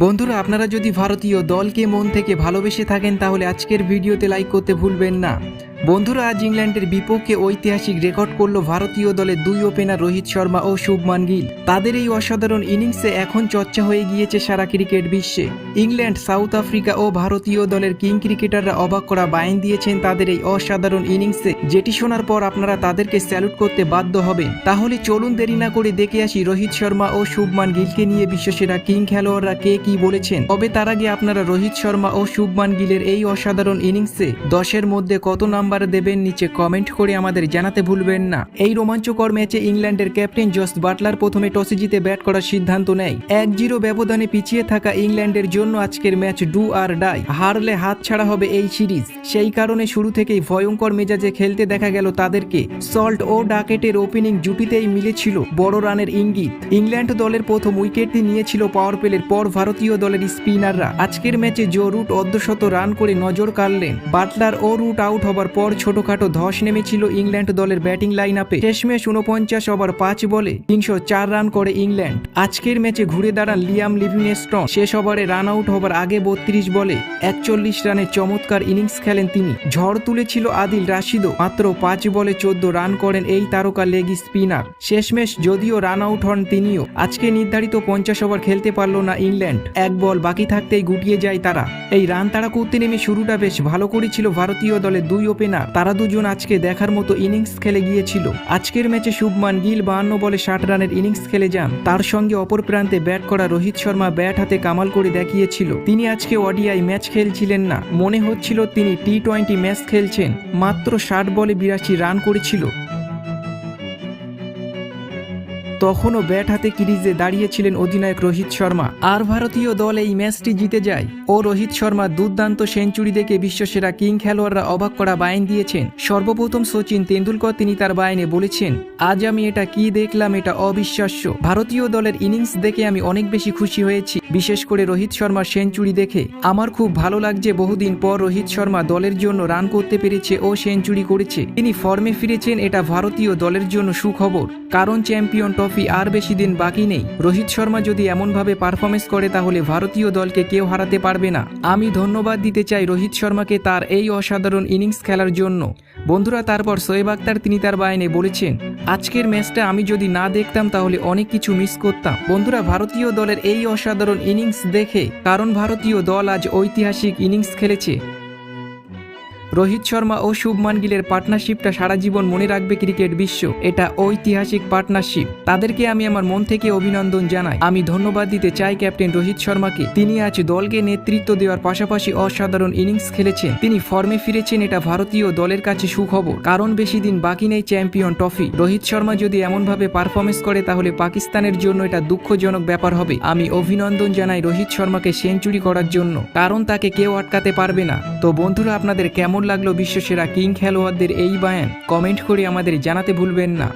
বন্ধুরা, আপনারা যদি ভারতীয় দলকে মন থেকে ভালোবেসে থাকেন তাহলে আজকের ভিডিওতে লাইক করতে ভুলবেন না। বন্ধুরা, আজ ইংল্যান্ডের বিপক্ষে ঐতিহাসিক রেকর্ড করল ভারতীয় দলের দুই ওপেনার রোহিত শর্মা ও শুভমান গিল। তাদের এই অসাধারণ ইনিংসে এখন চর্চা হয়ে গিয়েছে সারা ক্রিকেট বিশ্বে। ইংল্যান্ড, সাউথ আফ্রিকা ও ভারতীয় দলের কিং ক্রিকেটাররা অবাক করা বায়ান দিয়েছেন তাদের এই অসাধারণ ইনিংসে, যেটি শোনার পর আপনারা তাদেরকে স্যালুট করতে বাধ্য হবেন। তাহলে চলুন দেরি না করে দেখে আসি রোহিত শর্মা ও শুভমান গিলকে নিয়ে বিশ্বসেরা কিং খেলোয়াড়রা কে কি বলেছেন। তবে তার আগে আপনারা রোহিত শর্মা ও শুভমান গিলের এই অসাধারণ ইনিংসে 10-এর মধ্যে কত নাম্বার দেবেন নিচে কমেন্ট করে আমাদের জানাতে ভুলবেন না। এই রোমাঞ্চকর ম্যাচে ইংল্যান্ডের ক্যাপ্টেন জস বাটলার প্রথমে টসে জিতে ব্যাট করার সিদ্ধান্ত নেয়। 1-0 ব্যবধানে পিছিয়ে থাকা ইংল্যান্ডের জন্য আজকের ম্যাচ ডু আর ডাই, হারলে হাত ছাড়া হবে এই সিরিজ। সেই কারণে শুরু থেকেই ভয়ঙ্কর মেজাজে খেলতে দেখা গেল তাদেরকে। সল্ট ও ডাকেটের ওপেনিং জুটিতেই মিলেছিল বড় রানের ইঙ্গিত। ইংল্যান্ড দলের প্রথম উইকেটটি নিয়েছিল পাওয়ার প্লের পর ভারতীয় দলের স্পিনাররা। আজকের ম্যাচে জো রুট অর্ধশত রান করে নজর কাড়লেন। বাটলার ও রুট আউট হবার পর ছোটখাটো ধস নেমেছিল ইংল্যান্ড দলের ব্যাটিং লাইন আপে। শেষমেশ 49 ওভার 5 বলে 304 রান করে ইংল্যান্ড। আজকের ম্যাচে ঘুরে দাঁড়ান লিয়াম লিভিংস্টোন। শেষ ওভারে রান আউট হবার আগে 32 বলে 41 রানের চমৎকার ইনিংস খেলেন তিনি। ঝড় তুলেছিল আদিল রাশিদও। মাত্র 5 বলে 14 রান করেন এই তারকা লেগ স্পিনার। শেষমেশ যদিও রান আউট হন তিনিও। আজকে নির্ধারিত 50 ওভার খেলতে পারল না ইংল্যান্ড। এক বল বাকি থাকতেই গুটিয়ে যায় তারা। এই রান তাড়া করতে নেমে শুরুটা বেশ ভালো করেছিল ভারতীয় দলের দুই ওপেনার। তারা দুজন আজকে দেখার মতো ইনিংস খেলে গিয়েছিল। আজকের ম্যাচে শুভমান গিল 52 বলে 60 রানের ইনিংস খেলে যান। তার সঙ্গে অপর প্রান্তে ব্যাট করা রোহিত শর্মা ব্যাট হাতে কামাল করে দেখিয়েছিল। তিনি আজকে ওডিআই ম্যাচ খেলছিলেন না, মনে হচ্ছিল তিনি টি20 ম্যাচ খেলছেন। মাত্র 60 বলে 82 রান করেছিল। তখনও ব্যাট হাতে ক্রিজে দাঁড়িয়েছিলেন অধিনায়ক রোহিত শর্মা। আর ভারতীয় দল এই ম্যাচটি জিতে যায় ও রোহিত শর্মা দুর্দান্ত সেঞ্চুরি দেখে বিশ্বসেরা কিং খেলোয়াড়রা অবাক করা বায়ান দিয়েছেন। সর্বপ্রথম সচিন তেন্ডুলকর তিনি তার বায়ানে বলেছেন, আজ আমি এটা কি দেখলাম, এটা অবিশ্বাস্য। ভারতীয় দলের ইনিংস দেখে আমি অনেক বেশি খুশি হয়েছি, বিশেষ করে রোহিত শর্মার সেঞ্চুরি দেখে। আমার খুব ভালো লাগছে বহুদিন পর রোহিত শর্মা দলের জন্য রান করতে পেরেছে ও সেঞ্চুরি করেছে। তিনি ফর্মে ফিরেছেন, এটা ভারতীয় দলের জন্য সুখবর, কারণ চ্যাম্পিয়ন ট্রফি আর বেশি দিন বাকি নেই। রোহিত শর্মা যদি এমনভাবে পারফরমেন্স করে তাহলে ভারতীয় দলকে কেউ হারাতে পারবে না। আমি ধন্যবাদ দিতে চাই রোহিত শর্মাকে তার এই অসাধারণ ইনিংস খেলার জন্য। বন্ধুরা, তারপর শোয়েব আখতার তিনি তার বায়ানে বলেছেন, আজকের ম্যাচটা আমি যদি না দেখতাম তাহলে অনেক কিছু মিস করতাম। বন্ধুরা, ভারতীয় দলের এই অসাধারণ ইনিংস দেখে, কারণ ভারতীয় দল আজ ঐতিহাসিক ইনিংস খেলেছে। রোহিত শর্মা ও শুভমান গিলের পার্টনারশিপটা সারা জীবন মনে রাখবে ক্রিকেট বিশ্ব। এটা ঐতিহাসিক পার্টনারশিপ। তাদেরকে আমি আমার মন থেকে অভিনন্দন জানাই। আমি ধন্যবাদ দিতে চাই ক্যাপ্টেন রোহিত শর্মাকে। তিনি আজ দলকে নেতৃত্ব দেওয়ার পাশাপাশি অসাধারণ ইনিংস খেলেছেন। তিনি ফর্মে ফিরেছেন, এটা ভারতীয় দলের কাছে সুখবর, কারণ বেশি দিন বাকি নেই চ্যাম্পিয়ন ট্রফি। রোহিত শর্মা যদি এমনভাবে পারফরমেন্স করে তাহলে পাকিস্তানের জন্য এটা দুঃখজনক ব্যাপার হবে। আমি অভিনন্দন জানাই রোহিত শর্মাকে সেঞ্চুরি করার জন্য, কারণ তাকে কেউ আটকাতে পারবে না। তো বন্ধুরা, আপনাদের কেমন লাগলো বিশ্বসেরা কিং খেলোয়াড়দের এই বায়ান? কমেন্ট করে আমাদের জানাতে ভুলবেন না।